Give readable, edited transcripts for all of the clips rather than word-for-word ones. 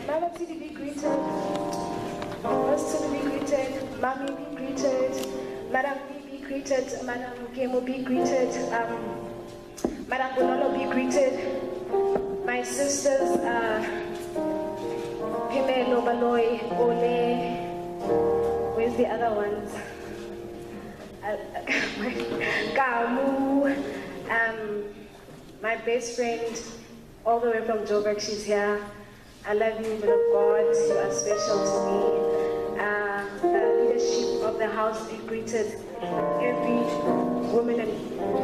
Madam City be greeted. Pastor be greeted. Mommy be greeted. Madam B be greeted. Madam Gemo be greeted. Madam Bonolo be greeted. My sisters, Pimelo, Baloy, Ole. Where's the other ones? Kamu. My best friend, all the way from Joburg, she's here. I love you, woman of God. You are special to me. The leadership of the house be greeted. Every woman and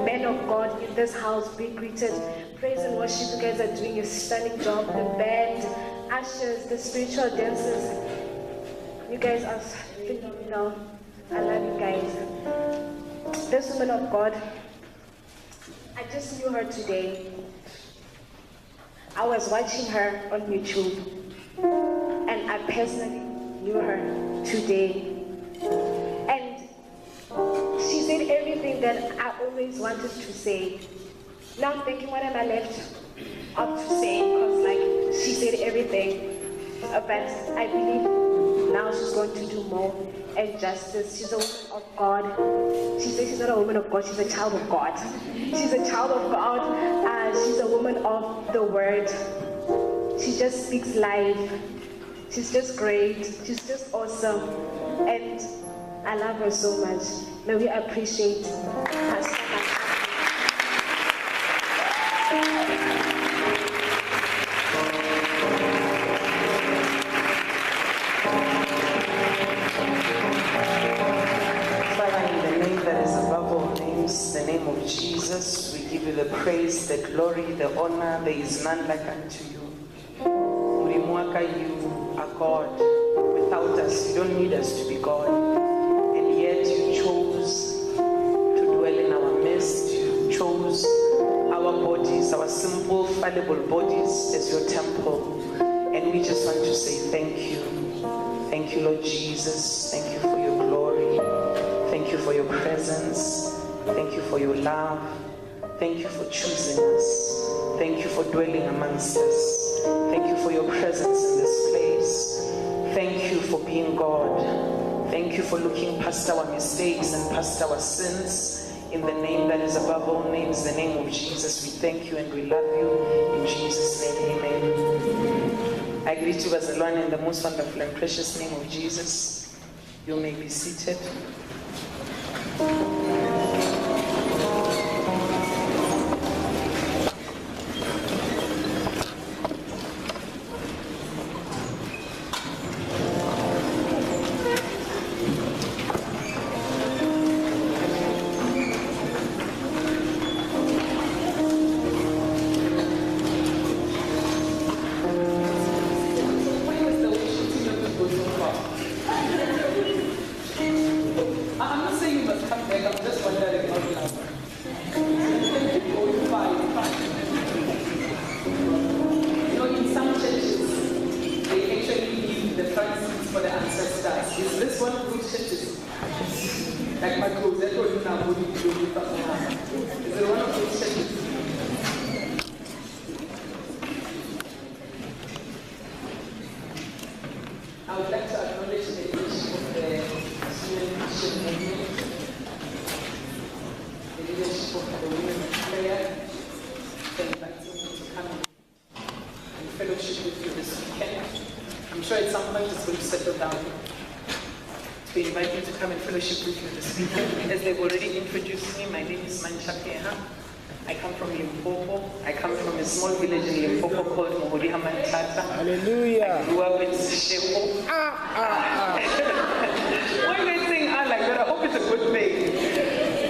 man of God in this house be greeted. Praise and worship, you guys are doing a stunning job. The band, ushers, the spiritual dancers, you guys are phenomenal. I love you guys. This woman of God, I just knew her today. I was watching her on YouTube, and I personally knew her today. And she said everything that I always wanted to say. Now I'm thinking, what am I left up to say? Because she said everything. But I believe now she's going to do more and justice. She's a woman of God. She says she's not a woman of God, she's a child of God. She's a child of God. She's a woman of the word. She just speaks life. She's just great. She's just awesome. And I love her so much. May we appreciate her so much. The name of Jesus, we give you the praise, the glory, the honor. There is none like unto you. Ulimwaka, you are God. Without us, you don't need us to be God. And yet you chose to dwell in our midst. You chose our bodies, our simple, fallible bodies as your temple. And we just want to say thank you. Thank you, Lord Jesus. Thank you for your glory. Thank you for your presence. Thank you for your love. Thank you for choosing us. Thank you for dwelling amongst us. Thank you for your presence in this place. Thank you for being God. Thank you for looking past our mistakes and past our sins. In the name that is above all names, the name of Jesus, we thank you and we love you. In Jesus' name, amen. I greet you, Bazalwane, in the most wonderful and precious name of Jesus. You may be seated. I would like to acknowledge the leadership of the student mission movement, the leadership of the women of prayer, for inviting me to come and fellowship with you this weekend. I'm sure at some point it's going to settle down to invite me to come and fellowship with you this weekend. As they've already introduced me, my name is Mancha Peha. I come from Limpopo. I come from a small village in Limpopo called Mohoriha Mantata. Hallelujah. I grew up in Sesheko. Why am I saying like that? I hope it's a good thing.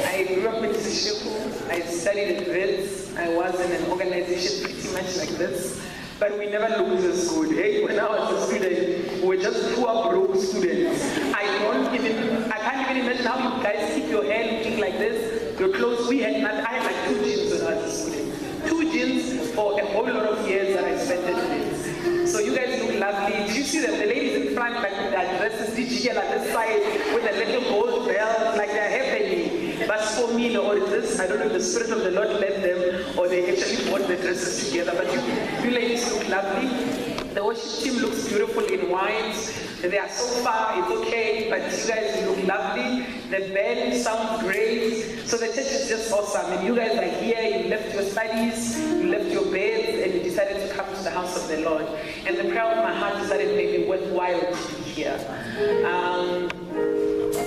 I grew up in Sesheko. I studied at Wits. I was in an organization pretty much like this. But we never looked this good. Hey, when I was a student, we were just poor, broke students. I can't even imagine how you guys keep your hair looking like this. Your clothes, I had like 2 jeans when I was a student. 2 jeans for a whole lot of years that I spent at Wits. So you guys look lovely. Did you see them? The ladies in front, like with their dresses, DGL at this side, with a little gold belt, like they're happening. But for me, Lord, this dresses. I don't know if the Spirit of the Lord led them or they actually bought the dresses together. But you ladies look lovely. The worship team looks beautiful in white. They are so far, it's okay, but you guys look lovely. The band sounds great. So the church is just awesome. And you guys are here, you left your studies, you left your beds, and you decided to come to the house of the Lord. And the prayer of my heart decided to make it worthwhile to be here.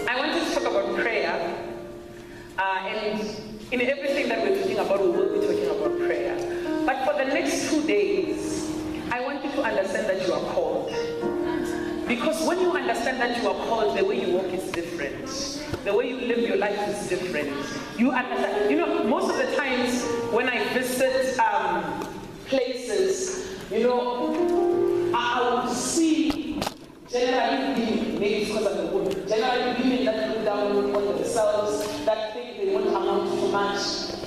I wanted to talk about prayer. And in everything that we're talking about, we will be talking about prayer. But for the next 2 days, I want you to understand that you are called. Because when you understand that you are called, the way you walk is different. The way you live your life is different. You understand. You know, most of the times when I visit places, you know, I would see generally women, maybe because I'm a woman, generally women that look down on themselves, that think they won't amount to much.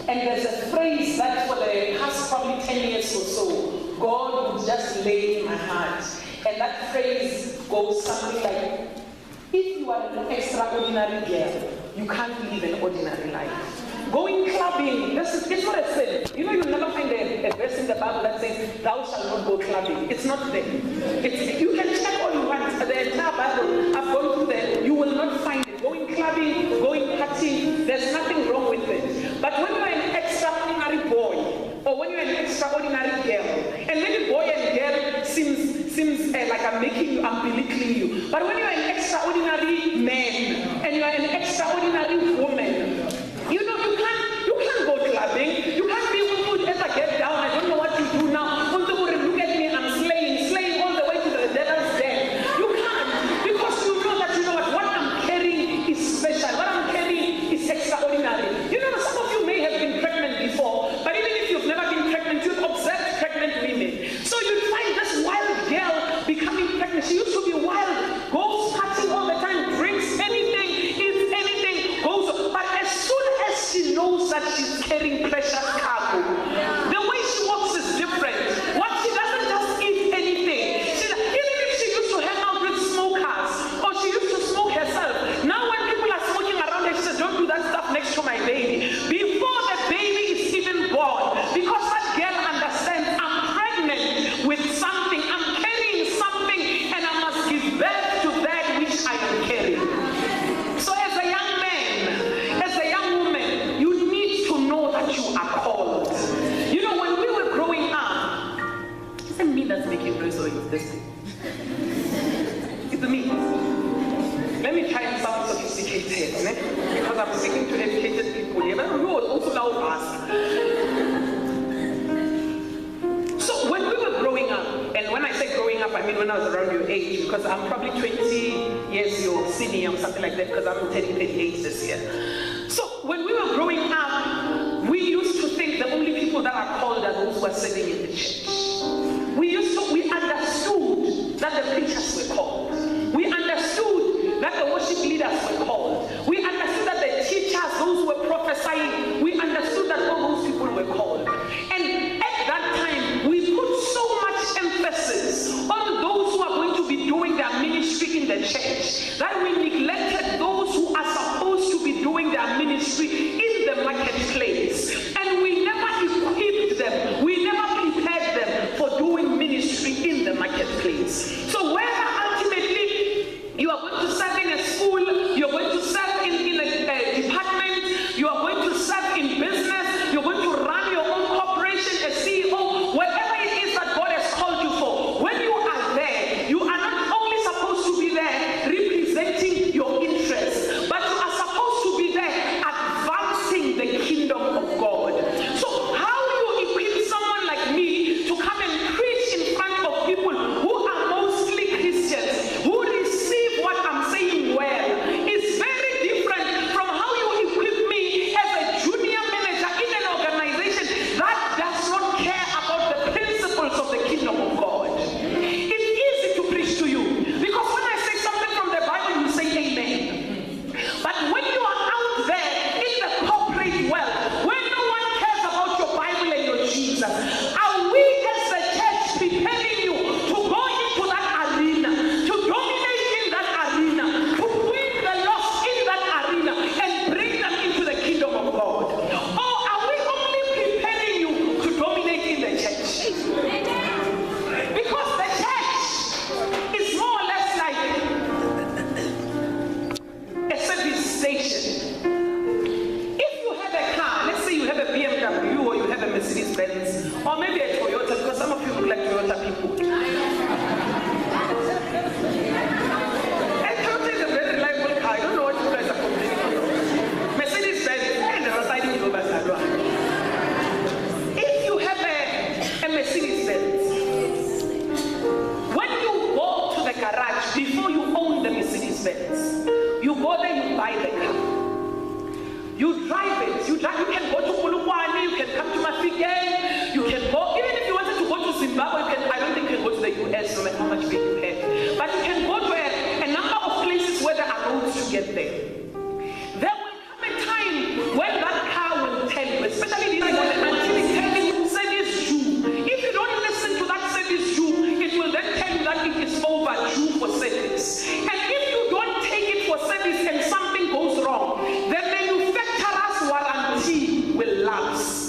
And there's a phrase that for the past probably 10 years or so, God would just lay in my heart. And that phrase goes something like, if you are an extraordinary girl, you can't live an ordinary life. Going clubbing, it's not a sin. You know, you'll never find a verse in the Bible that says, thou shalt not go clubbing. It's not there. You can check all you want. The entire Bible, I've gone through there. You will not find it. Going clubbing, going partying, there's nothing wrong with it. But when you're an extraordinary boy, or when you're an extraordinary girl, and maybe boy and girl seems like I'm belittling you. But when you're an extraordinary man, and you're an extraordinary woman, you know, you can't go clubbing. You can't be able to ever get down. I don't know what to do now. Look at me, I'm slaying all the way to the devil's den. You can't, because you know that, you know what I'm carrying is special. What I'm carrying is extraordinary. You know, some of you may have been pregnant before, but even if you've never been pregnant, you've observed pregnant women. So you'd find this wild girl becoming pregnant. She used to be wild, goes partying all the time, drinks anything, eats anything, goes. But as soon as she knows that she's carrying precious cargo, the way she walks is different. What she doesn't just eat anything. Even if she used to hang out with smokers, or she used to smoke herself, now when people are smoking around her, she says, don't do that stuff next to my baby. Before the baby is even born, because that girl understands, I'm pregnant with something, I'm carrying something, and I must give birth to that which I am carrying. So as a young man, as a young woman, you need to know that you are called. You know, when we were growing up, isn't me that's making noise or is this thing? It's me. Let me try and sound sophisticated, because I'm speaking to educated people here, but you will also now ask. So when we were growing up, and when I say growing up, I mean when I was around your age, because I'm probably 20 years your senior or something like that, because I'm turning 38 this year. So when we were growing up, we used to think the only people that are called are those who are sitting in the church. We understood that the preachers were called. We understood that the worship leaders were called. We understood that the teachers, those who were prophesying, we understood that all those people were called. And at that time, we put so much emphasis on those who are going to be doing their ministry in the church that we neglected those who are supposed to be doing their You can go to Polokwane, you can come to Mafike, you can go, even if you wanted to go to Zimbabwe, I don't think you can go to the US no matter how much faith you have. But you can go to a number of places where there are roads to get there. There will come a time when that car will tell you, especially when the auntie is telling you service due. If you don't listen to that service due, it will then tell you that it is overdue for service. And if you don't take it for service and something goes wrong, the manufacturer's warranty will lapse.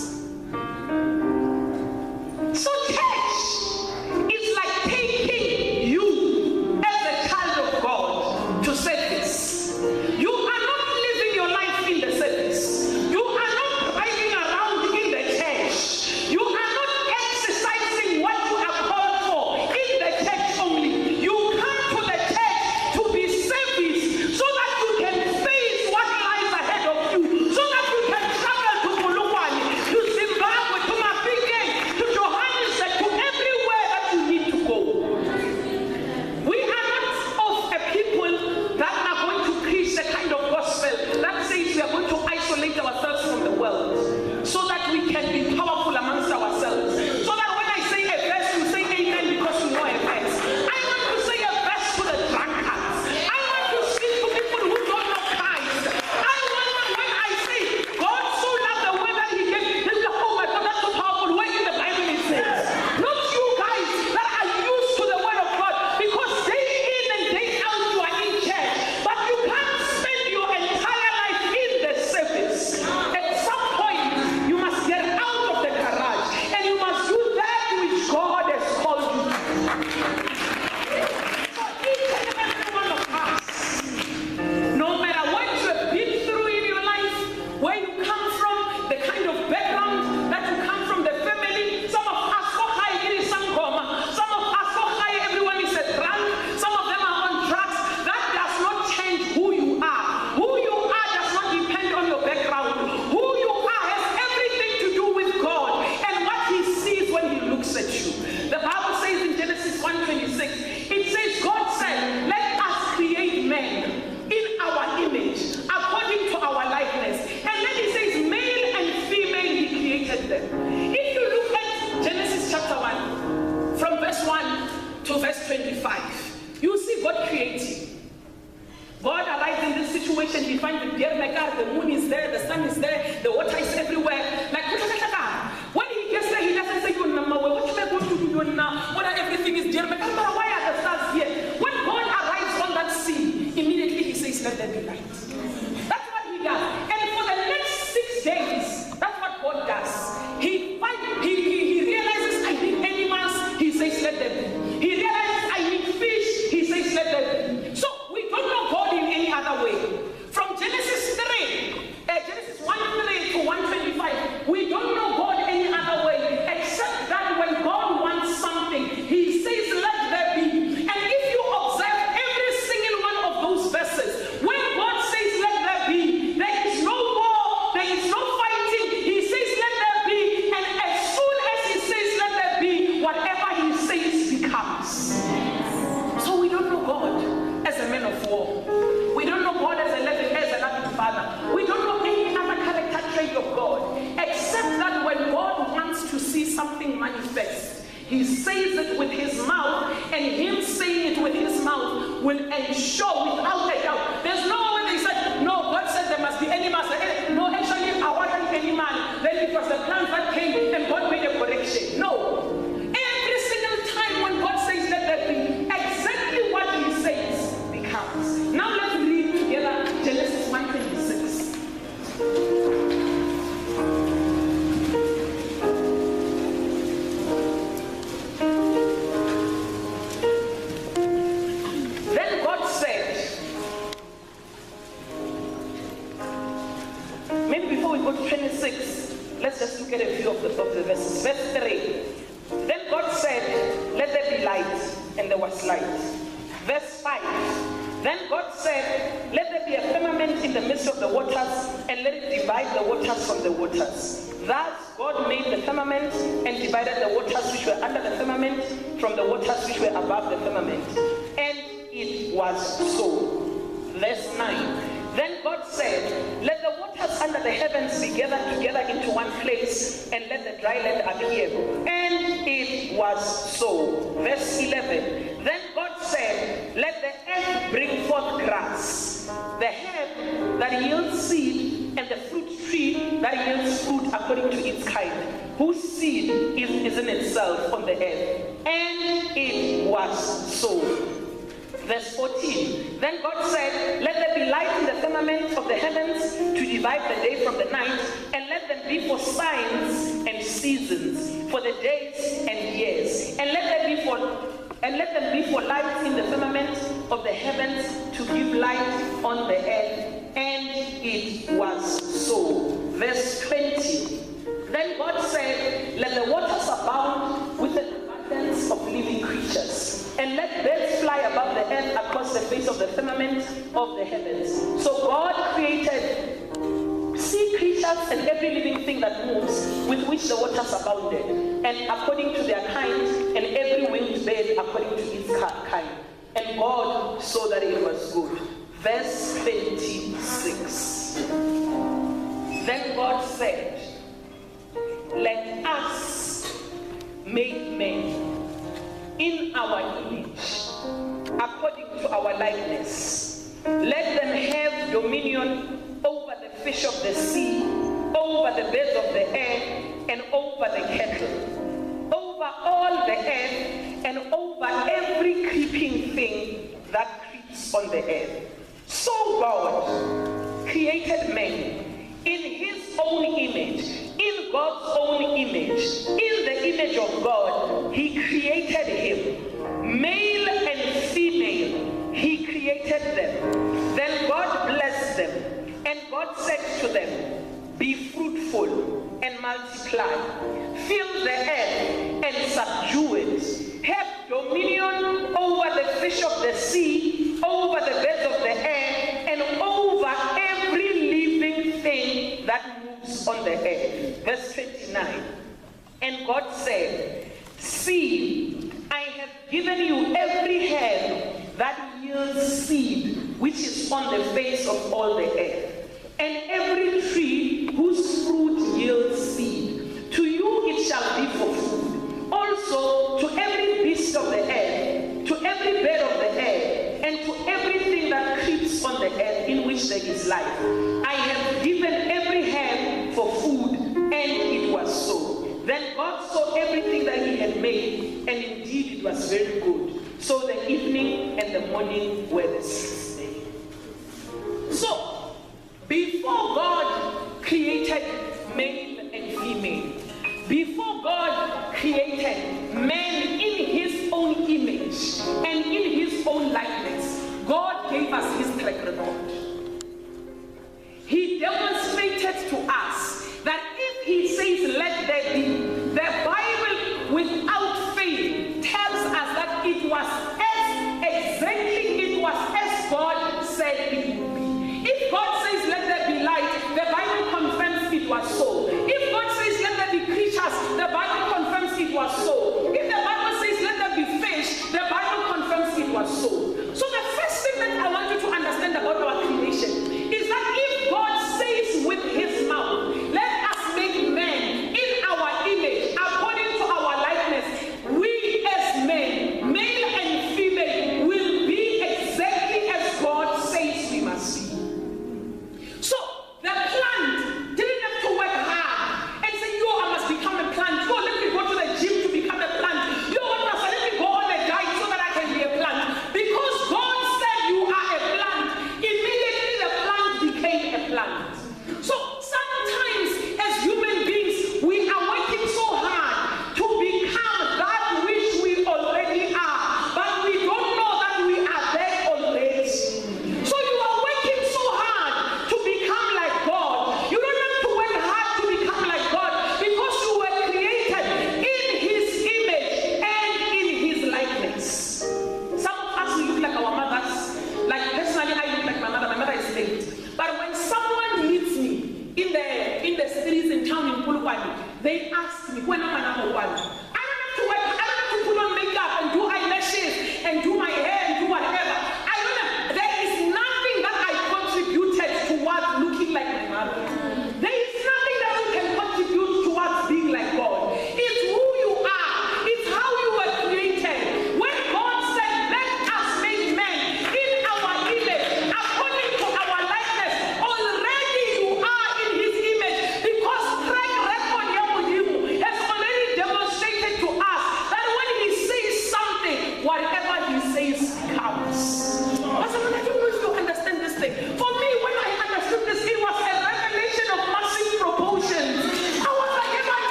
So church is like taking you as a child of God to service. You are not living your life in the service. You are not driving around in the church. You are not exercising what you are called for in the church only. You come to the church to be service so that you can face what lies ahead of you, so that you can travel to Polokwane, to Zimbabwe, to Mafike, to Johannesburg, to everywhere that you need to go. We are not of a people that are going to preach the kind of gospel that says we are going to isolate ourselves from the world so that we can be powerful amongst ourselves. So that when I say a verse, you say amen because you know a verse. I want to say a verse to the drunkards. I want to speak to people who don't know Christ. I want when I say God so loved the way that he gave, oh my God, that's so powerful. Where in the Bible it says? Not you guys that are used to the word of God, because day in and day out you are in church, but you can't spend your entire life in the service. At some point, you must get out of the garage and you must do that which God has called you to. So each and every one of us, no matter what you have been through in your life, where you come from, the kind of background that you come from, the family, some of us so high in some coma, some of us so high everyone is a drunk, some of them are on drugs. That does not change who you are. Who you are does not depend on your background. Who you are has everything to do with God and what he sees when he looks at you. The Bible says in Genesis 1:26, it says God said, let us create man in our image, according to our likeness. And then he says, male and female he created them. If you look at Genesis chapter 1, from verse 1 to verse 25, you see God creating. God arrives in this situation, he finds the deer maker, the moon is there, the sun is there, the water is everywhere. Like, when he gets there, he doesn't say, what am I going to do now? What everything is deer maker? Why are the stars here? When God arrives on that scene, immediately he says, let there be light. That's what he does. And for the next 6 days, that's what God does. He realizes I need animals, he says, let there be. He realizes I need fish, he says, let there be. So we don't know God in any other way. From Genesis 1:3 to 1:25, we don't know God any other way, except that when God wants something, he says, let there be. And if you observe every single one of those verses, when God says, let there be, there is no war, there is no fighting. He says, let there be. And as soon as he says, let there be, whatever he says becomes. So we don't know God as a man of war. We don't know God as a loving father. We don't know any other character trait of God, except that when God wants to see something manifest, he says it with his mouth, and him saying it with his mouth will ensure without a doubt. There's no way they said, no, God said there must be animals. No, actually, I wasn't any man. Then it was the plants that came and God made a correction. No. Every single time when God says let there be, exactly what he says becomes. Now let's read together Genesis 1:26. Then God said, maybe before we go to 26, let's just look at a few of the verses. Verse 3. Then God said, let there be light, and there was light. Verse 5. Then God said, let there be a firmament in the midst of the waters, and let it divide the waters from the waters. Thus God made the firmament and divided the waters which were under the firmament from the waters which were above the firmament. And it was so. Verse 9. Then God said, let the waters waters under the heavens be gathered together into one place, and let the dry land appear. And it was so. Verse 11. Then God said, let the earth bring forth grass, the herb that yields seed, and the fruit tree that yields fruit according to its kind, whose seed is in itself on the earth. And it was so. Verse 14. Then God said, let there be light in the firmament of the heavens to divide the day from the night, and let them be for signs and seasons, for the days and years. And let them be for lights in the firmament of the heavens to give light on the earth. And it was so. Verse 20. Then God said, let the waters abound with an abundance of living creatures, and let birds fly above the earth across the face of the firmament of the heavens. So God created sea creatures and every living thing that moves, with which the waters abounded, and according to their kind, and every winged bird according to its kind. And God saw that it was good. Verse 26. Then God said, let us make men in our image, according to our likeness. Let them have dominion over the fish of the sea, over the birds of the air, and over the cattle, over all the earth, and over every creeping thing that creeps on the earth. So God created man in his own image, in God's own image, in the image of God, he created him. Male and female, he created them. Then God blessed them, and God said to them, be fruitful and multiply, fill the earth and subdue it, have dominion over the fish of the sea, over the birds of the air, and over every living thing that moves on the earth. Verse 29. And God said, see, I have given you every herb that yields seed, which is on the face of all the earth, and every tree whose fruit yields seed. To you it shall be for food. Also to every beast of the earth, to every bird of the air, and to everything that creeps on the earth in which there is life, I have given every herb for food. And it was so. Then God saw everything that he had made, and indeed it was very good. So the evening and the morning were the sixth day. So, before God created male and female, before God created man in his own image and in his own likeness, God gave us his track record. He demonstrated to us that if he says let there be, the Bible without fail tells us that it was as God said it would be. If God says let there be light, the Bible confirms it was so. If God says let there be creatures, the Bible confirms it was so. If the Bible says let there be fish, the Bible confirms it was so. So the first thing that I want you to understand about our creation is that if God says with his mouth, let us make man in our image, according to our likeness, we as men, male and female, will be exactly as God says we must be. So the plant didn't have to work hard and say, yo, I must become a plant. Yo, let me go to the gym to become a plant. Yo, let me go on a diet so that I can be a plant. Because God said you are a plant, immediately the plant became a plant. So sometimes as human beings, we are working so hard to become that which we already are, but we don't know that we are there already. So you are working so hard to become like God. You don't have to work hard to become like God, because you were created in his image and in his likeness. Some of us, we look like our mothers. Like personally, I look like my mother. My mother is late. But when someone meets me in the cities in town in Pulukwani, they ask me, when am I number one? I don't have to work. I don't have to put on makeup and do eyelashes and do my hair and do whatever. I don't have. There is nothing that I contributed towards looking like my mother.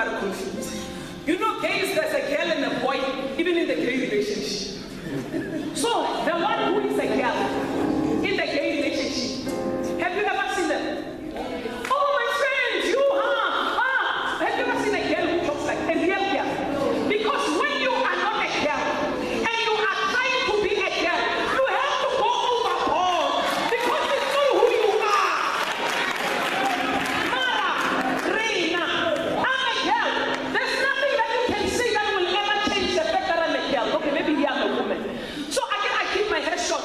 about confused. You know, gays, there's a girl and a boy, even in the gay relationship. So, the one who is a girl in the gay relationship, have you ever seen them? Oh, my friends, you, have you ever seen a girl who talks like a real girl? Because when you are not a girl, and you are trying to be a girl, you have to go overboard, because it's not who you are. Mara, Reina, I'm a girl. There's nothing that you can say that will ever change the fact that I'm a girl. Okay, maybe I'm a woman. So I keep my hair short.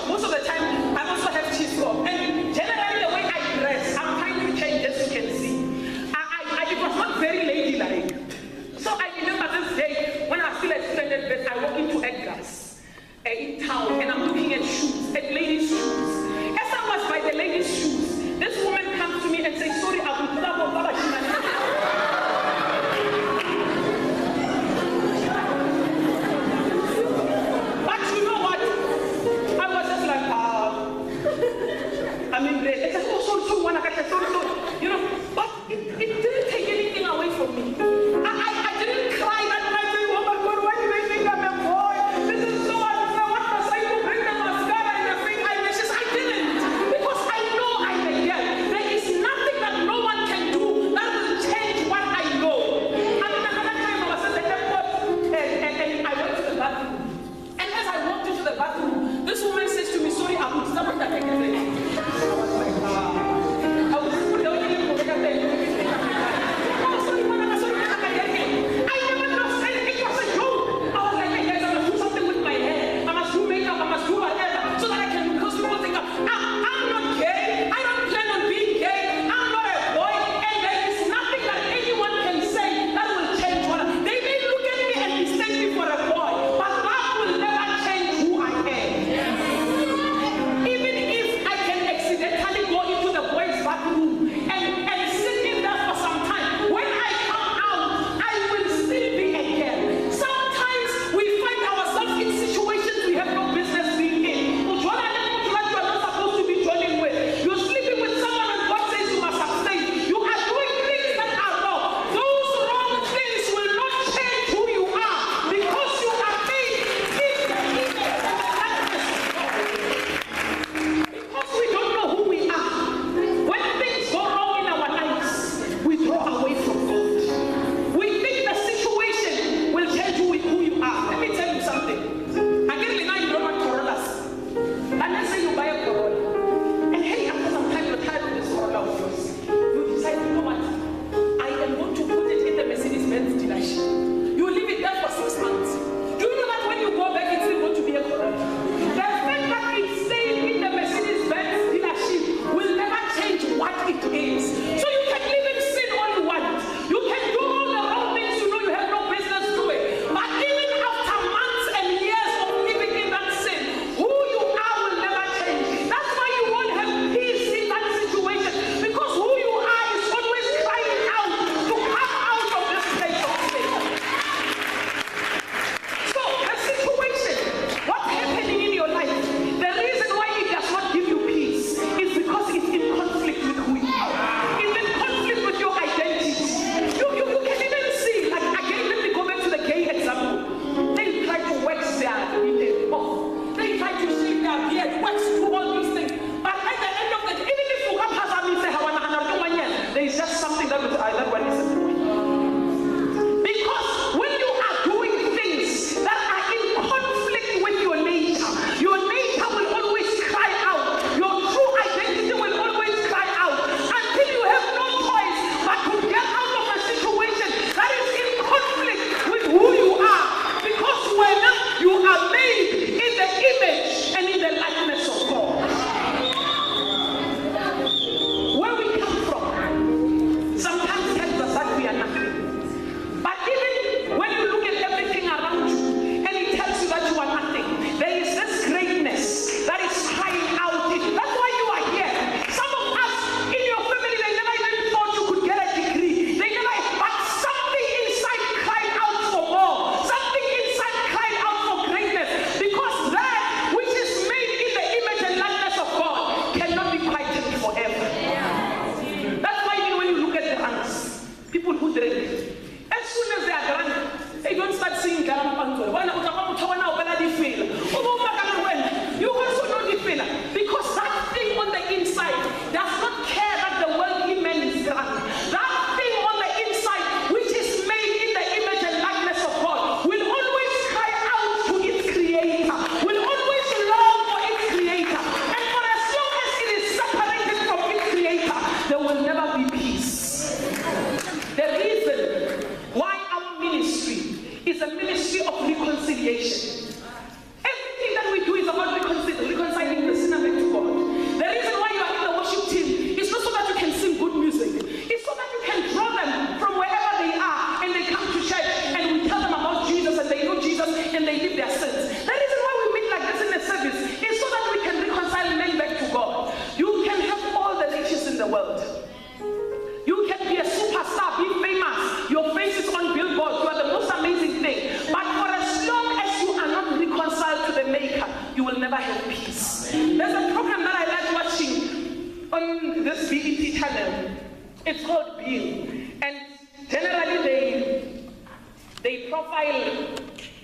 they profile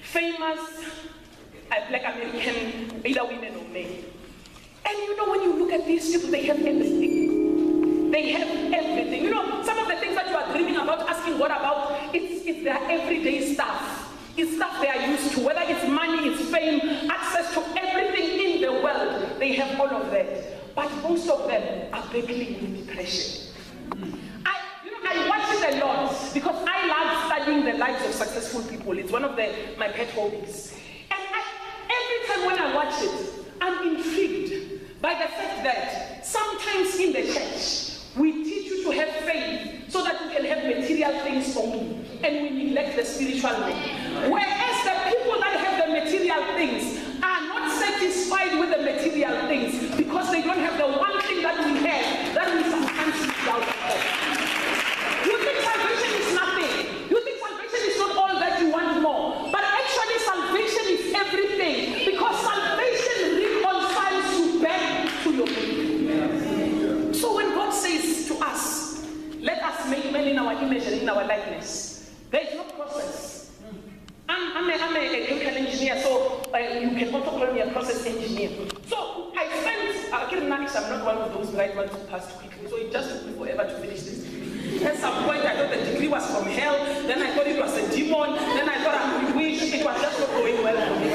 famous Black American either women or men. And you know, when you look at these people, they have everything. They have everything. You know, some of the things that you are dreaming about, asking what about, it's their everyday stuff. It's stuff they are used to, whether it's money, it's fame, access to everything in the world. They have all of that. But most of them are battling with depression. I watch it a lot because I love studying the lives of successful people. It's one of my pet hobbies. And every time when I watch it, I'm intrigued by the fact that sometimes in the church, we teach you to have faith so that you can have material things only, and we neglect the spiritual man. Whereas the people that have the material things are not satisfied with the material things because they don't have the one thing that we have that we sometimes miss out on. You think salvation is nothing. You think salvation is not all that you want more. But actually salvation is everything, because salvation reconciles you back to your Creator. So when God says to us, let us make man in our image and in our likeness, there is no process. I'm a chemical engineer, so you can also call me a process engineer. So I spent, I'm not one of those bright ones who passed quickly, so it just took me forever to finish this degree. At some point I thought the degree was from hell, then I thought it was a demon, then I thought I wish it was just not going well for me.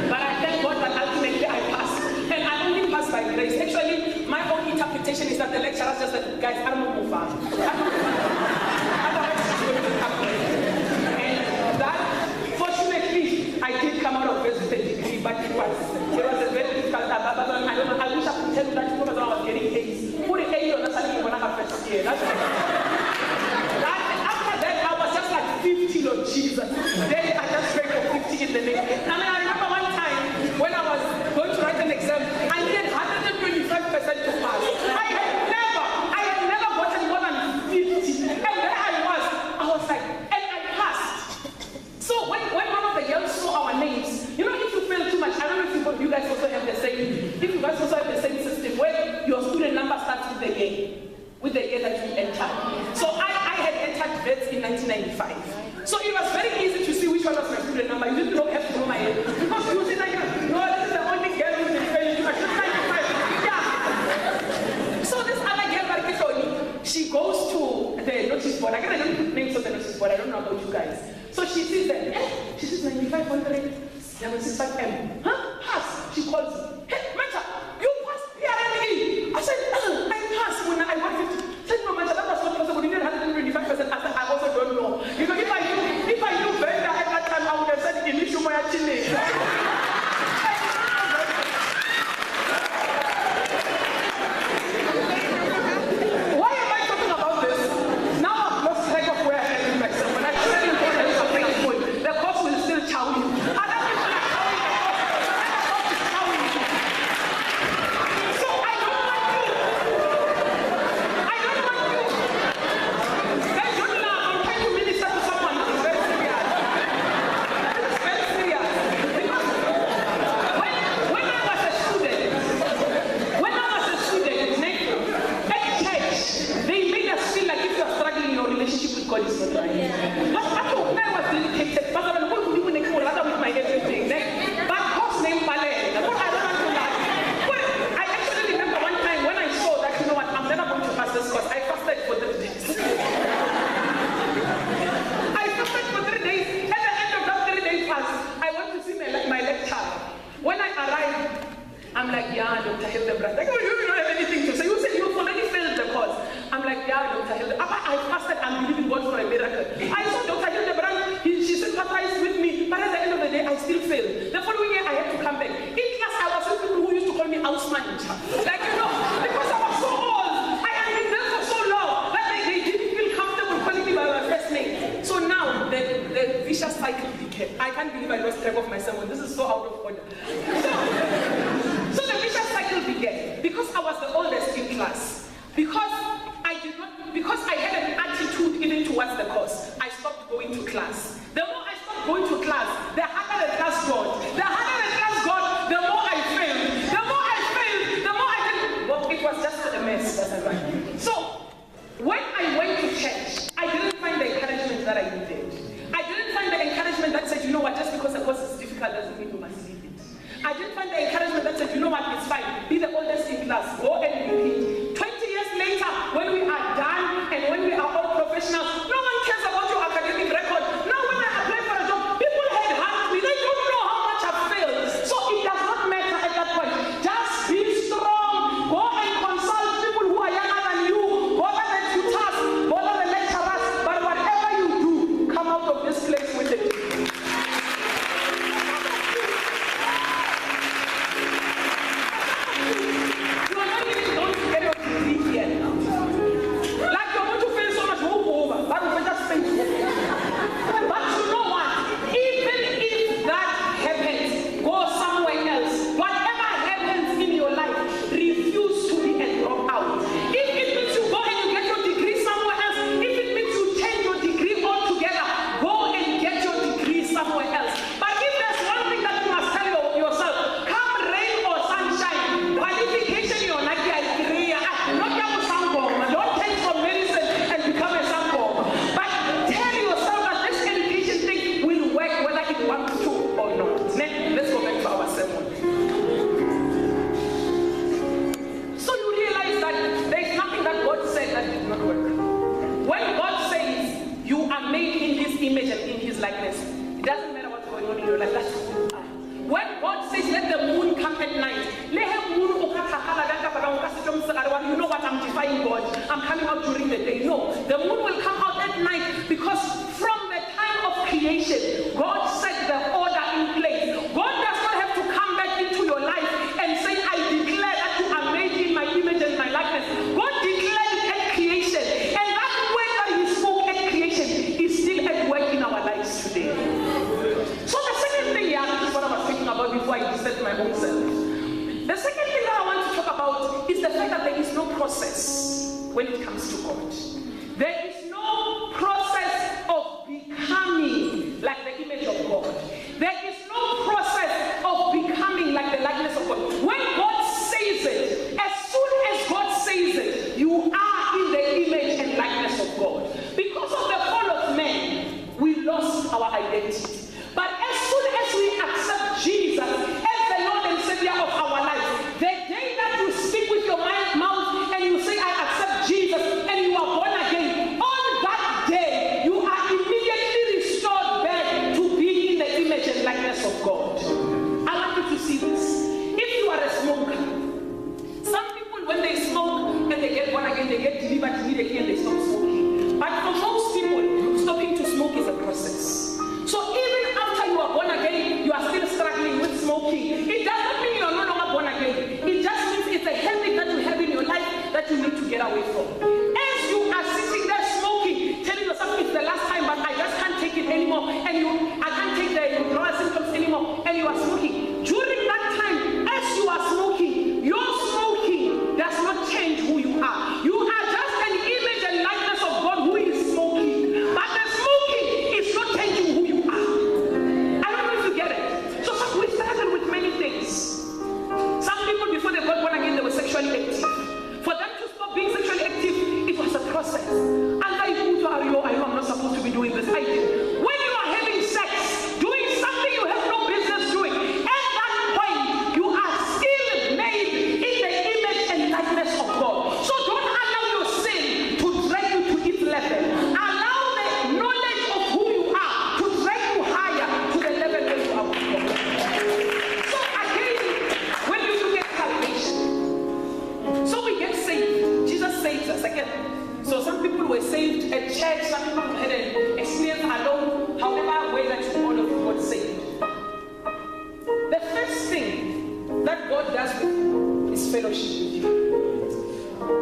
But I thank God that ultimately I passed. And I only passed by grace. Actually, my own interpretation is that the lecturer just said, guys, I don't know move on. Otherwise it's going to happen. And that, fortunately, I did come out of this with a degree, but it was a very difficult time. I wish I could tell you that because I was getting A's. Put an A on the side when I have first year. After that, I was just like 50, Lord Jesus. Then I just prayed for 50 in the next. I remember one time when I was going to write an exam, I needed 125% to pass. I had never gotten more than 50. And there I was like, and I passed. So when one of the girls saw our names, you know, if you fail too much, I don't know if you guys also have the same, if you guys also have the same system where your student number starts with the year that you entered. So I had entered vets in 1995. So it was very easy to see which one was my student number. You didn't have to know my age. Because you see that, no, this is the only girl who's been failing. I should 95. Yeah. So this other girl, she goes to the notice board. I don't put names on the notice board. I don't know about you guys. So she sees that, she sees 9500, 765M. Huh? Pass. She calls me. Hey, Mata, you passed PRME. I said, I passed when I got 50. I said, no, Mata, that was not possible. You need 125%. I said, I also don't know. You know, if I knew better at that time, I would have said, Inishu Maya Chile. So when I went to church, I didn't find the encouragement that I needed. I It doesn't matter what's going on in your life. That's who you are. When God says, let the moon come at night, you know what, I'm defying God. I'm coming out during the day. No, the moon will come out at night because from the time of creation, God set the order in place. God does not have to come back into your life and say, I declare that you are made in my image and my likeness. God declared it at creation. And that word that he spoke at creation is still at work in our lives today. So the second thing, this is what I was thinking about before I disturbed my own self. The second thing that I want to talk about is the fact that there is no process when it comes to God. There is no process of becoming like the image of God. There is no process of becoming like the likeness of God. When God says it, as soon as God says it, you are in the image and likeness of God. Because of the fall of man, we lost our identity. But as soon as we accept Jesus as the Lord and Savior of our lives, the day that you speak with your mouth and you say, I accept Jesus, and you are born again, on that day, you are immediately restored back to being in the image and likeness of God. I want you to see this. If you are a smoker, some people, when they smoke and they get born again, they get delivered immediately and they stop smoking. But for most people, stopping to smoke is a process. So even after you are born again, you are still struggling with smoking. It does not mean you are no longer born again. It just means it's a habit that you have in your life that you need to get away from. As you are sitting there smoking, telling yourself it's the last time, but I just can't take it anymore, and I can't take the withdrawal symptoms anymore, and you are smoking. During that time, as you are smoking, your smoking does not change who you are. You are just an image and likeness of God who is smoking. But the smoking is not changing who you are. I don't know if you get it. So we started with many things. Some people, before they got born again, they were sexually active. For them to stop being sexually active, it was a process. And I know I'm not supposed to be doing this. I did. When you are having sex, doing something you have no business doing, at that point, you are still made in the image and likeness of God. So don't allow your sin to drag you to its level. Allow the knowledge of who you are to drag you higher to the level where you are with God. So again, when you do get salvation, so we get saved. Jesus saves us again. So some people were saved at church, some people had an experience alone, however way that all of you got saved. The first thing that God does with you is fellowship with you.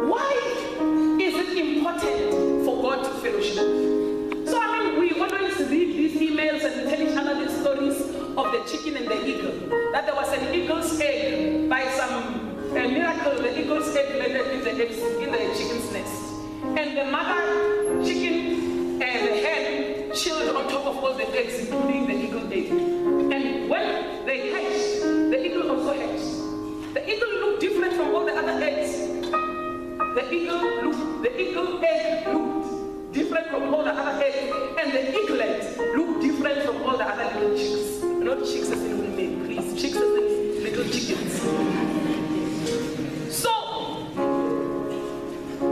Why is it important for God to fellowship with you? So we always read these emails and tell each other these stories of the chicken and the eagle. That there was an eagle's egg by some miracle, the eagle's egg landed in the chicken's nest. And the mother chicken and the hen chilled on top of all the eggs, including the eagle egg. And when they hatched, the eagle also hatched. The eagle looked different from all the other eggs. The eagle egg looked different from all the other eggs. And the eaglet looked different from all the other little chicks. Not chicks as in women, please. Chicks as in little chickens. So,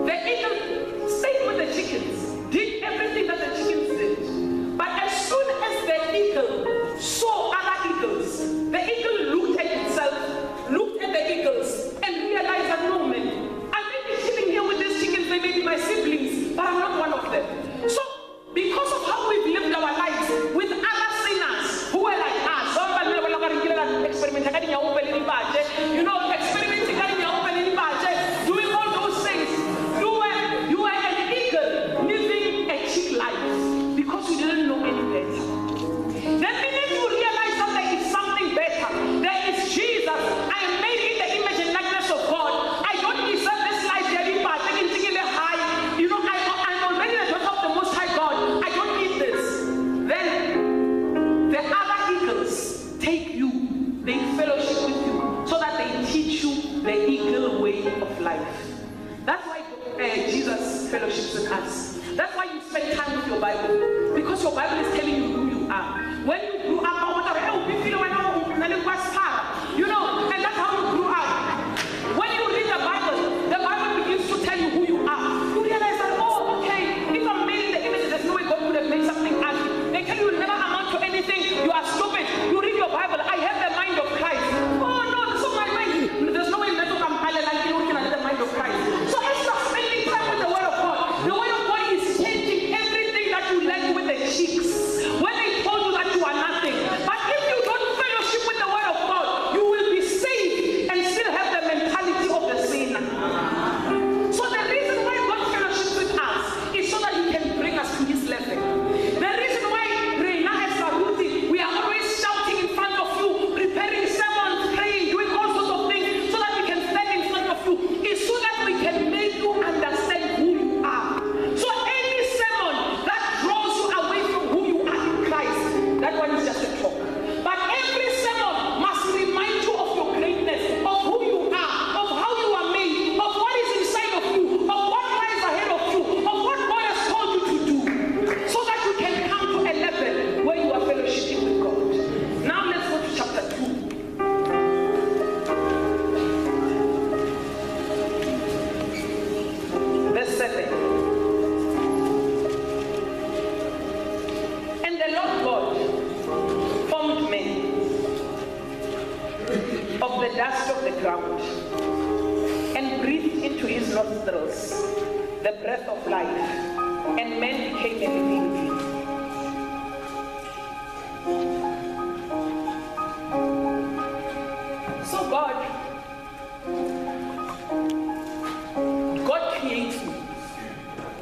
the eagle stayed with the chickens, did everything that the chickens did. But as soon as the eagle saw other eagles, the eagle looked at itself, looked at the eagles, and realized that no man, I may be sitting here with these chickens, they may be my siblings, but I'm not one of them. So, because of how we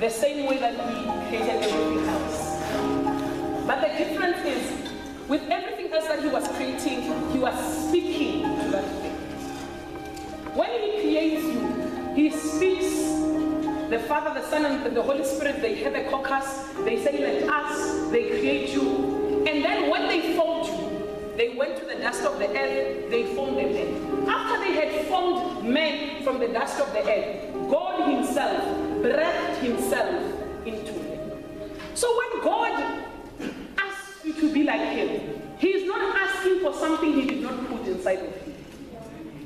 the same way that He created everything else. But the difference is, with everything else that He was creating, He was speaking to that thing. When He creates you, He speaks. The Father, the Son, and the Holy Spirit, they have a caucus. They say, let us. They create you. And then when they formed you, they went to the dust of the earth, they formed a man. After they had formed man from the dust of the earth, God Himself breathed Himself into them. So when God asks you to be like Him, He is not asking for something He did not put inside of you.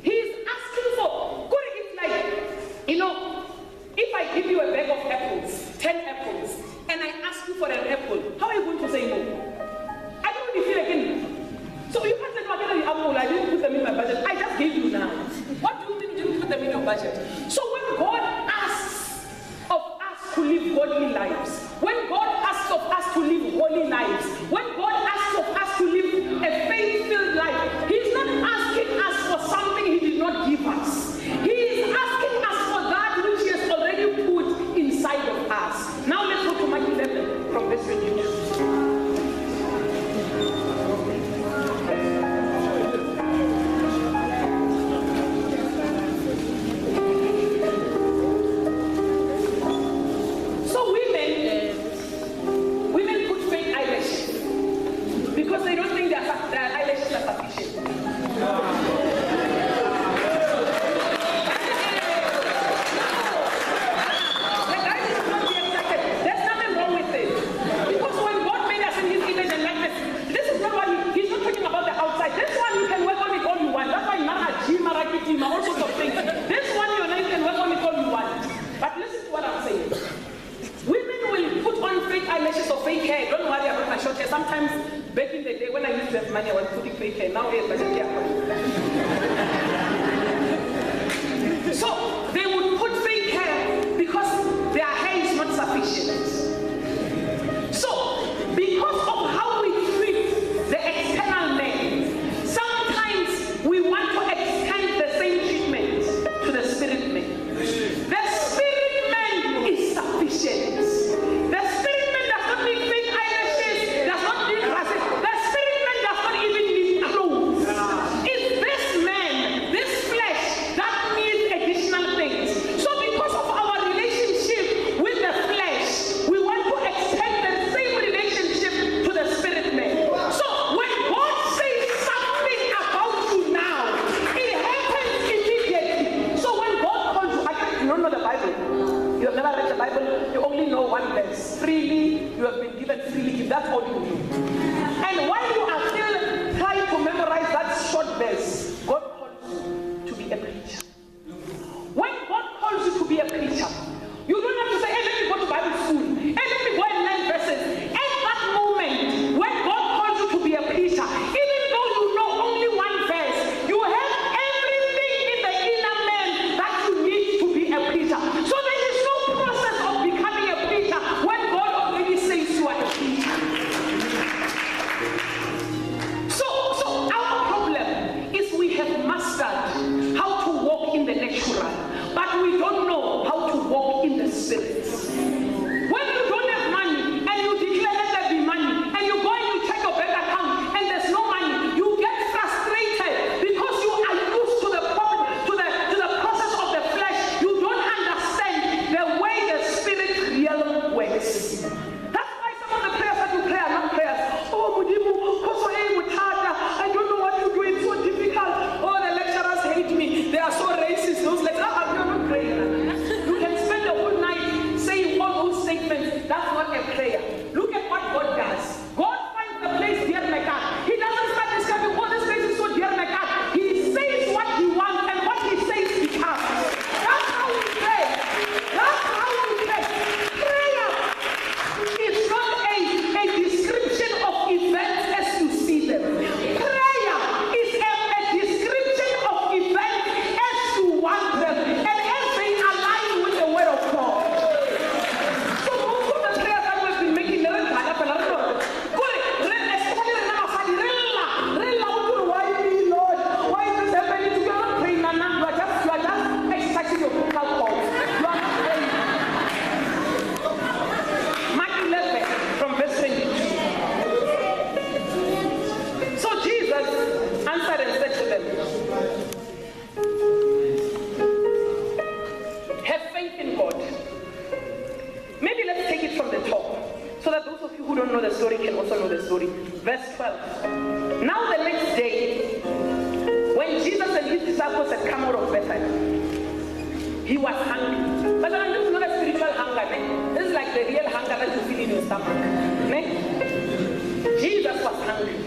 He is asking for, it's like, if I give you a bag of apples, 10 apples, and I ask you for an apple, how are you going to say no? I don't really feel again. So you can't say, no, I didn't put them in my budget. I just gave you now. What do you mean you didn't put them in your budget? So when God asks of us to live godly lives, when God asks of us to live holy lives, when God asks of us to live a faith-filled life, He's not asking us for something He did not give us. He is asking us for that which He has already put inside of us. Now let's go to Mark 11 from verse 22. Sometimes back in the day when I used to have money, I was putting fake hair. Now it's budget hair. So they would put fake hair because their hair is not sufficient. So because of how we treat the external man, sometimes we want to extend the same treatment to the spirit man. The spirit man is sufficient. The spirit man does not need fake eyelashes, does not need glasses. The spirit man does not even need clothes. It's this man, this flesh, that needs additional things. So because of our relationship with the flesh, we want to extend the same relationship to the spirit man. So when God says something about you now, it happens immediately. So when God calls you, you don't know the Bible. You have never read the Bible. You only know one verse. Freely, you have been given freely. If that's all you know. And while you are still trying to memorize that short verse, God calls you to be a preacher. When God calls you to be a preacher, you don't have to say, hey, let me go to Bible school. Hey, let me go and learn verses. At that moment, when God calls you to be a preacher, even though you know only one verse, you have everything in the inner man that you need to be a preacher. So there is no process of becoming a preacher when God already says you are a preacher. so that those of you who don't know the story can also know the story. Verse 12. Now the next day, when Jesus and his disciples had come out of Bethany, he was hungry. But this is not a spiritual hunger. Ne? This is like the real hunger that you feel in your stomach. Ne? Jesus was hungry.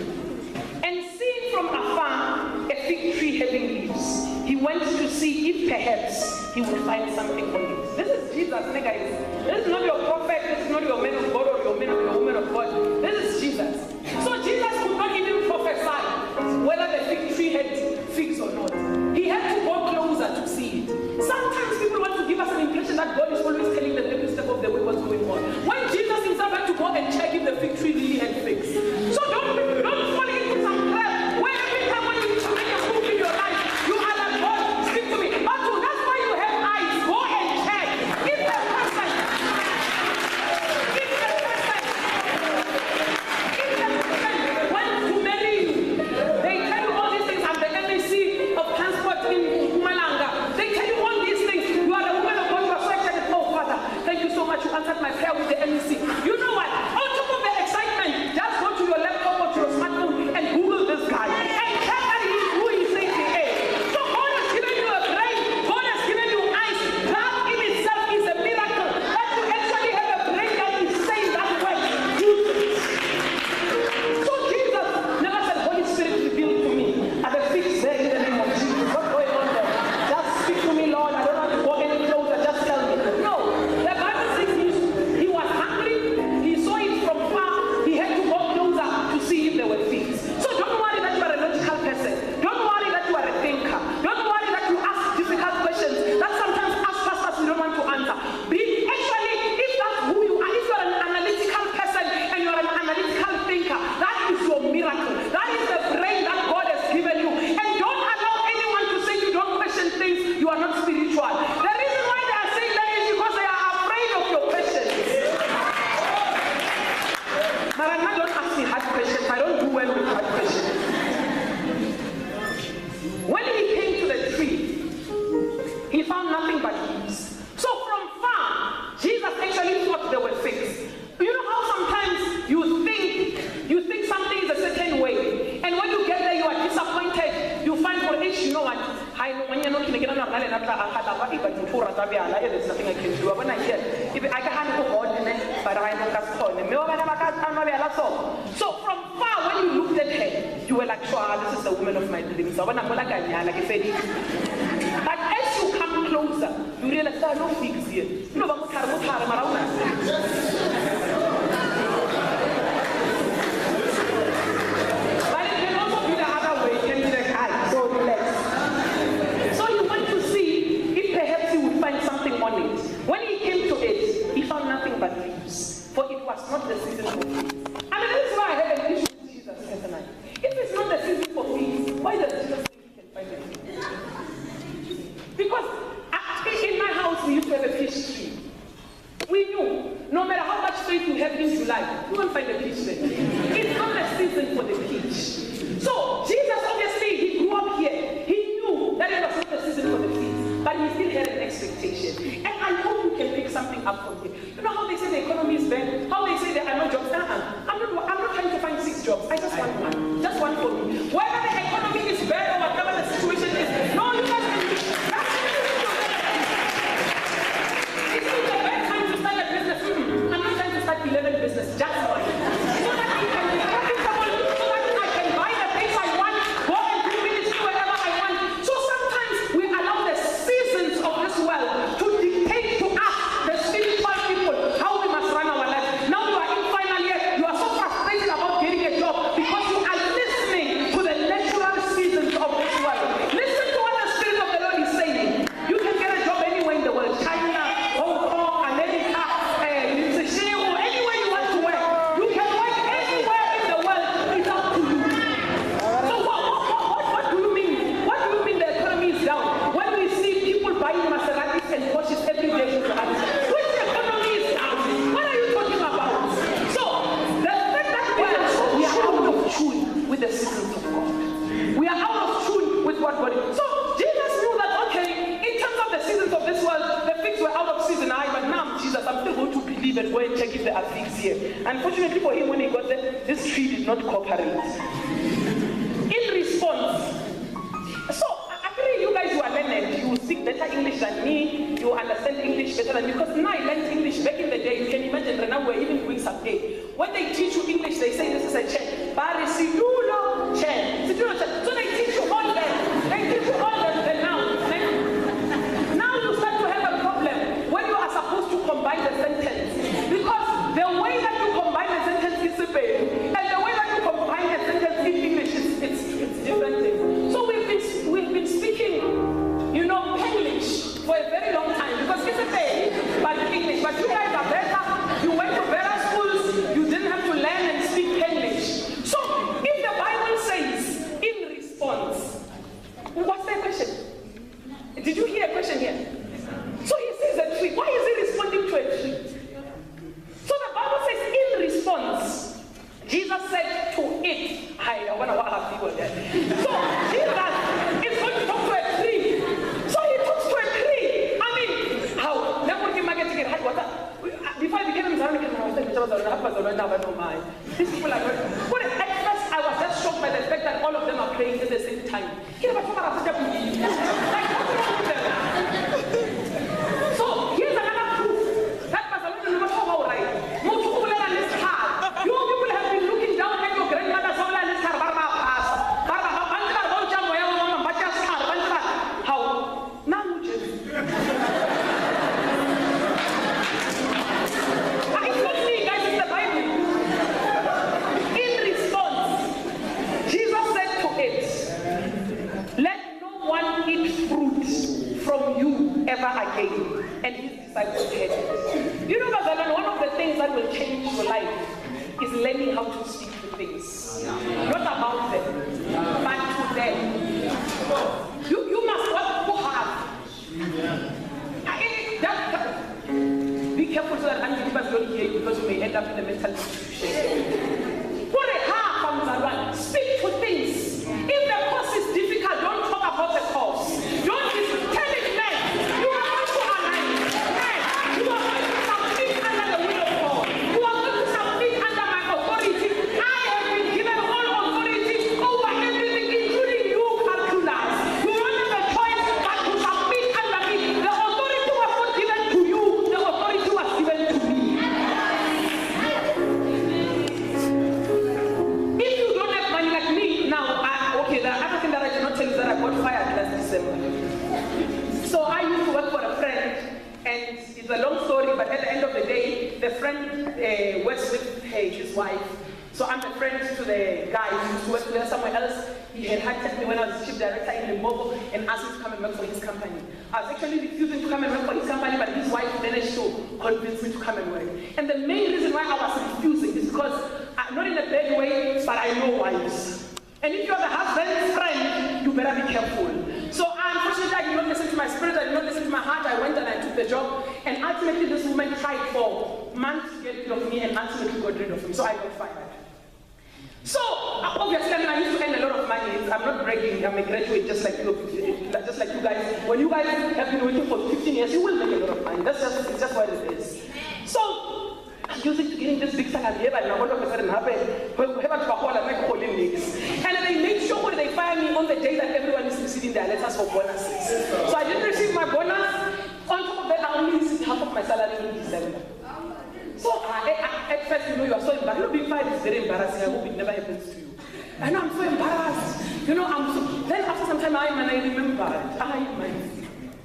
And seeing from afar a fig tree having leaves, he went to see if perhaps he would find something on it. This is Jesus, ne, guys. This is not your prophet, this is not your man of God or your woman of God. This is Jesus. So Jesus could not even prophesy whether the fig tree had figs or not. He had to go closer to see it. Sometimes people want to give us an impression that God is always telling them every step of the way what's going on. When Jesus himself had to go and check if the fig tree really had figs. So don't fall into some trap where every time when you need to make a move in your life, you are like, God, speak to me. But that's why you have eyes. Go and check. If the person wants to marry you, they tell you all these things. I'm the MEC of transport in Mpumalanga. They tell you all these things. You are the woman of God. You are so excited. Oh, Father, thank you so much. You answered my prayer with the MEC. You know what? On top of the excitement, just go to your laptop or to your smartphone and Google this guy. And check that he is who he says he is. So God has given you a brain. God has given you eyes. That in itself is a miracle. That you actually have a brain that is saying that word. So Jesus never said, Holy Spirit, reveal to me. Are the figs there in the name of Jesus? What's going on there? Just speak to me, Lord. I don't want to go any closer. Just tell me. No. The Bible says he was hungry. He saw it from far. He had to go closer to see if there were figs. So don't worry that you are a logical person. Don't worry that you are a thinker. Don't worry that you ask difficult questions that sometimes as pastors we don't want to answer. Actually, if that's who you are, if you are an analytical person and you are an analytical thinker, that is your miracle. That is the brain that God has given you. And don't allow anyone to say you don't question things, you are not spiritual. The reason why they are saying that is because they are afraid of your questions. Marana, don't ask me hard questions. I don't do well with hard questions. When he came to the tree, he found nothing but leaves. So from far, Jesus actually thought there were figs. You know how sometimes you think something is a certain way, and when you get there, you are disappointed. You find, well, you know what? There's nothing I can do. When I hear, I can't go on, but I know. So from far, when you looked at her, you were like, sure, this is the woman of my dreams. But as you come closer, you realize there are no figs here. When he came to it, he found nothing but leaves, for it was not the season for figs. I mean, this is why I have an issue with Jesus tonight. If it's not the season for figs, why does Jesus think he can find a fig? Because in my house, we used to have a fish tree. We knew, no matter how much faith you have in July, you won't find a peach there. It's not the season for the peach. So, Jesus, obviously, he grew up here. He knew that it was not the season for the figs, but he still had an expectation. And I hope you can pick something up from here. You know how they say the economy is bad? How they say there are no jobs? I'm not trying to find 6 jobs. I just want one. Just one for me. Whether the economy is bad or whatever the situation is, no, you guys can do that. It's not the best time to start a business. I'm not trying to start 11 business, just one. So that I can be profitable, so that I can buy the things I want, go and do ministry wherever I want. So sometimes we allow the seasons of this world to dictate to us, the spiritual people, how we must run our lives. Now you are trees here. Unfortunately for him, when he got there, this tree did not cooperate. In response, so actually you guys who are learned, you speak better English than me, you understand English better than me, because now I learned English back in the day. You can imagine, right now we're even doing something. When they teach you English, they say this is a chair. Bari situlo chair. Situlo chair. So they teach you all that. They teach you all that. Then now you start to have a problem when you are supposed to combine the sentence. Because the way that you combine the sentence is the same. And the way that you combine the sentence in English it's different things. So we've been speaking, English for a very long time because it's a thing, but English. But you guys are better. You went to better schools. You didn't have to learn and speak English. So if the Bible says in response, what's the question? Did you hear a question here? So he sees a tree. Why is he responding to a tree? So the Bible says in response, Jesus said to it, I wonder what have people there. So Jesus is going to talk to a tree. So he talks to a tree. I mean, how? Never came back to get hot water. Before I became Islamic, I was like, these people are going. But at first, I was just shocked by the fact that all of them are praying at the same time. Like, what's wrong with them? So here's another proof that Barcelona never talk about right. Most people are this hard. You people have been looking down at your grandmother's soul and this hard. How? Now it's not me, guys, it's the Bible. In response, Jesus said to it, let no one eat fruit from you ever again. And his disciples heard it. You know, Bazalon, one of the things that will change your life is learning how to speak to things. Not about them, but to them. You must work hard. Be careful so that unbelievers don't hear you because you may end up in a mental institution. Speak to things. If the course is difficult, don't talk about the course. Don't tell it, man. You are going to align. Man, you are going to submit under the will of God. You are going to submit under my authority. I have been given all authority over everything, including you, calculus. You don't have a choice but to submit under me. The authority was not given to you. The authority was given to me. If you don't have money like me, now, okay, the other thing that I did not tell you is that I got fired last December. So I used to work for a friend, and it's a long story, but at the end of the day, the friend works with his wife. So I'm a friend to the guy who used to work with somewhere else. He had hired me when I was chief director in Limpopo and asked me to come and work for his company. I was actually refusing to come and work for his company, but his wife managed to convince me to come and work. And the main reason why I was refusing is because, not in a bad way, but I know wives. And if you're the husband's friend, you better be careful. So unfortunately, I did not listen to my spirit, I did not listen to my heart. I went and I took the job. And ultimately, this woman tried for months to get rid of me and ultimately got rid of me. So I got fired. So, obviously, I used to earn a lot of money. I'm not bragging, I'm a graduate just like you guys. When you guys have been working for 15 years, you will make a lot of money. It's just what it is. So, I'm using to getting this big salary, and all of a sudden and they made sure when they fire me on the day that everyone is receiving their letters for bonuses. So I didn't receive my bonus. On top of that, I only received half of my salary in December. So at first, you are so embarrassed. Being fired is very embarrassing. I hope it never happens to you. I know I'm so embarrassed. Then after some time, I remember,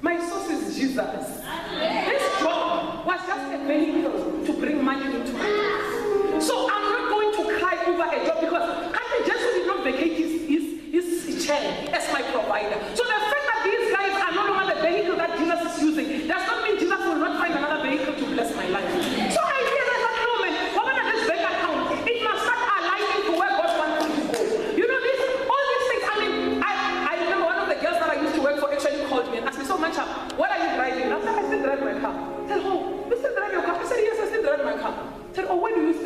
my source is Jesus. This job was just a vehicle to bring money into my life. So I'm not going to cry over a job because Auntie Jesus did not vacate his chair as my provider. So the fact that these guys are no longer the vehicle that Jesus is using does not mean Jesus will not find another vehicle to bless my life. So I realized that no man, woman at this bank account, it must start aligning to where God wants me to go. You know this, all these things. I remember one of the girls that I used to work for actually called me and asked me, so much, what are you driving? And I said, I still drive my car. I said, oh, you still drive your car? I said, yes, I still drive my car. I said, oh, where do you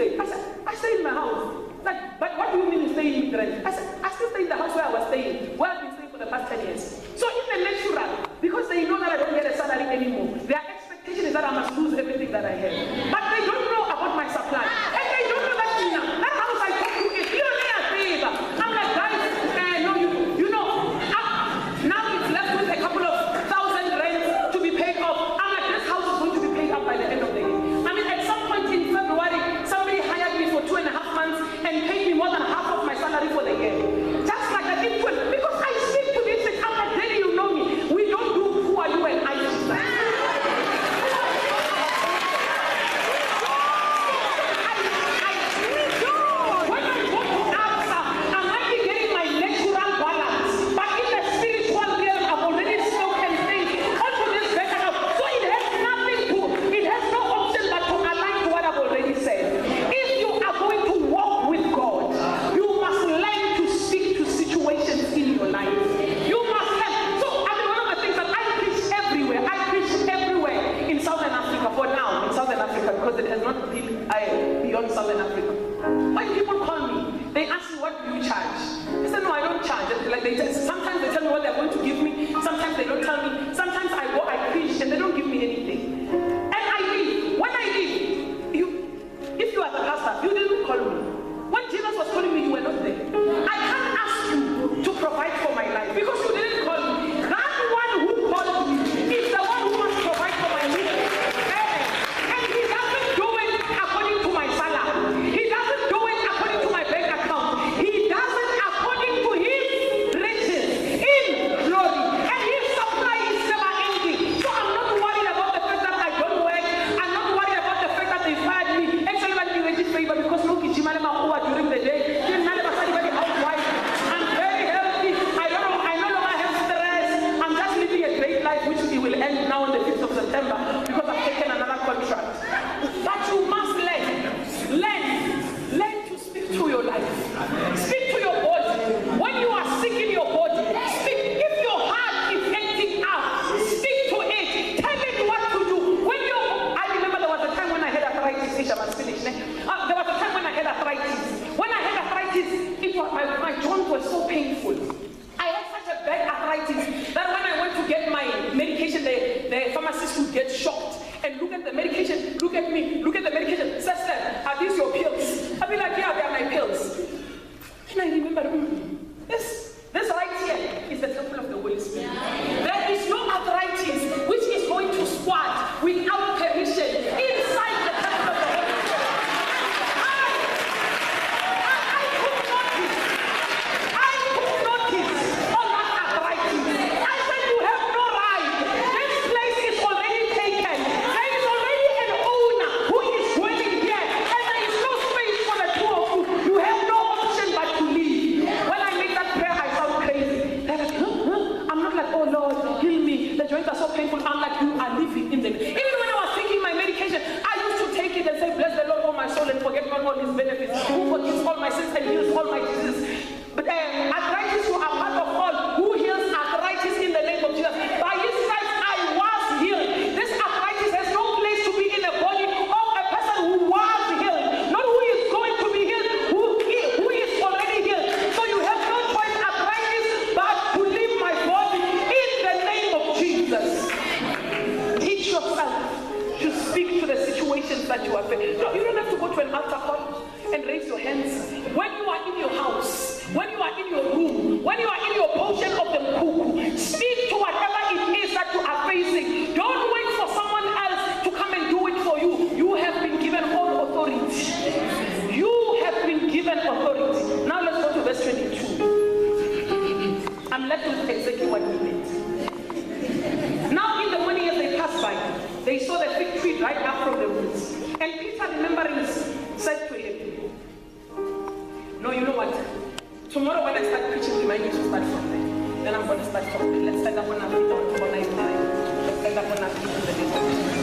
beyond Southern Africa. When people call me, they ask me, what do you charge? I said, no, I don't charge. Sometimes they tell me what they're going to give me. Sometimes they don't tell me. Sometimes I go, I preach, and they don't give me anything. And I leave. When I leave, if you are the pastor, you didn't call me. When Jesus was calling me, you were not there. I can't ask you to provide for my life because you didn't call me. That one who called me is the one who must provide for my needs. And he doesn't do it according to my salary. He doesn't do it according to my bank account. He does it according to his riches in glory. And his supply is never ending. So I'm not worried about the fact that I don't work. I'm not worried about the fact that they fired me. Actually, I'm doing a favor because no Kijimale Mahua during the day. I'm very healthy. I no longer have stress. I'm just living a great life, which will end now on the 5th of September because I've taken another contract. But you must learn to speak to your life. Speak to your body. When you are sick in your body, speak. If your heart is emptying out, speak to it. Tell it what to do. I remember there was a time when I had arthritis. There was a time when I had arthritis. When I had arthritis, my joints were so painful. I had such a bad arthritis that when I went to get my medication, the pharmacist would get shocked and look at the medication, look at me, look at the medication. Sister, are these your pills? I'll be like, yeah, they are my pills. And I remember, this right here is the temple of the Holy Spirit. There is no arthritis which is going to squat without permission inside the temple of the Holy Spirit. I'm like, you are living in them. Even when I was taking my medication, I used to take it and say, bless the Lord, oh my soul, and forget not all his benefits. Who forgives all my sins and heals all my diseases. But arthritis, you are part of all. Who heals arthritis in the name of Jesus? By his stripes, I was healed. This arthritis has no place to be in the body of a person who was healed. Not who is going to be healed, who is already healed. So you have no choice, arthritis, but to leave my body in the name of Jesus. Teach yourself to speak to the situations that you are facing. No, you don't have to go to an altar call and raise your hands. When you are in your house, when you are in your room, when you are in your portion of the cuckoo, speak to whatever it is that you are facing. Don't wait for someone else to come and do it for you. You have been given all authority. You have been given authority. Now let's go to verse 22. I'm left with exactly what he meant. Now in the morning as they passed by, they saw the fig tree dried up from the roots. And Peter, remembering, said to him, no, you know what? Tomorrow when I start preaching, remind me to start from there. Then I'm going to start from there. Let's stand up on our feet on our time. Let's stand up on our feet in the name of Jesus.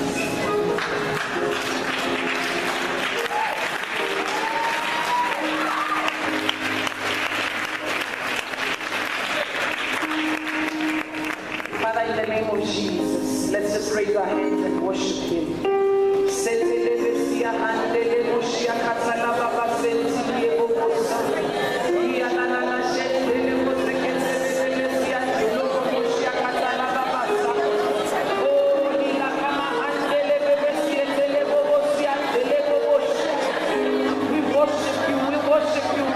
Father, in the name of Jesus, let's just raise our hands and worship him. We worship you.